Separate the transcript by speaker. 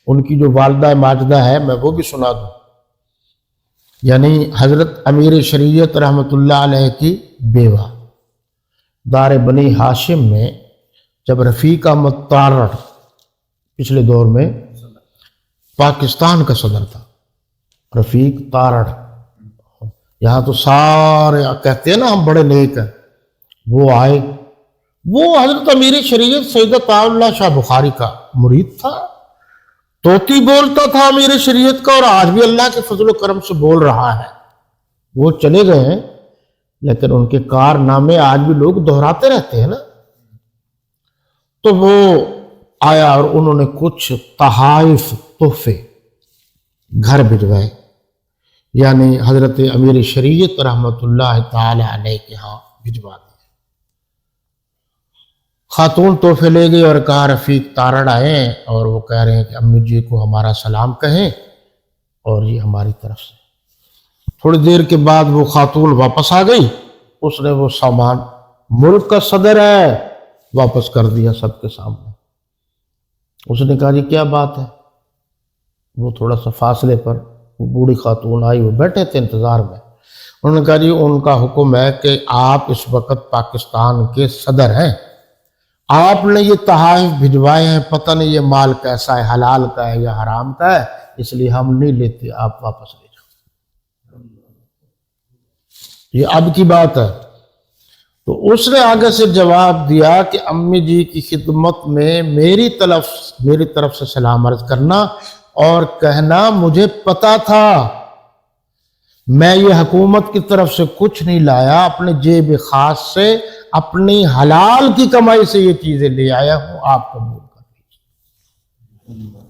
Speaker 1: ان کی جو والدہ ماجدہ ہے میں وہ بھی سنا دوں. یعنی حضرت امیر شریعت رحمۃ اللہ علیہ کی بیوہ دار بنی ہاشم میں جب رفیق احمد تارڑ پچھلے دور میں پاکستان کا صدر تھا، رفیق تارڑ، یہاں تو سارے کہتے ہیں نا ہم بڑے نیک ہیں، وہ آئے، وہ حضرت امیر شریعت سید عطا اللہ شاہ بخاری کا مرید تھا، طوطی بولتا تھا امیر شریعت کا، اور آج بھی اللہ کے فضل و کرم سے بول رہا ہے. وہ چلے گئے ہیں لیکن ان کے کارنامے آج بھی لوگ دہراتے رہتے ہیں نا. تو وہ آیا اور انہوں نے کچھ تحائف تحفے گھر بھجوائے، یعنی حضرت امیر شریعت رحمۃ اللہ تعالی علیہ کے ہاں بھجوا دیے. خاتون تحفے لے گئی اور کہا رفیق تارڑ آئے اور وہ کہہ رہے ہیں کہ امی جی کو ہمارا سلام کہیں اور یہ ہماری طرف سے. تھوڑی دیر کے بعد وہ خاتون واپس آ گئی، اس نے وہ سامان، ملک کا صدر ہے، واپس کر دیا سب کے سامنے. اس نے کہا جی کیا بات ہے؟ وہ تھوڑا سا فاصلے پر وہ بوڑھی خاتون آئی، وہ بیٹھے تھے انتظار میں. انہوں نے کہا جی ان کا حکم ہے کہ آپ اس وقت پاکستان کے صدر ہیں، آپ نے یہ تحائف بھجوائے ہیں، پتہ نہیں یہ مال کیسا ہے، حلال کا ہے یا حرام کا ہے، اس لیے ہم نہیں لیتے، آپ واپس لے جاؤ. یہ اب کی بات ہے. تو اس نے آگے سے جواب دیا کہ امی جی کی خدمت میں میری طرف سے سلام عرض کرنا اور کہنا مجھے پتا تھا، میں یہ حکومت کی طرف سے کچھ نہیں لایا، اپنے جیب خاص سے اپنی حلال کی کمائی سے یہ چیزیں لے آیا ہوں، آپ قبول کر لیجیے.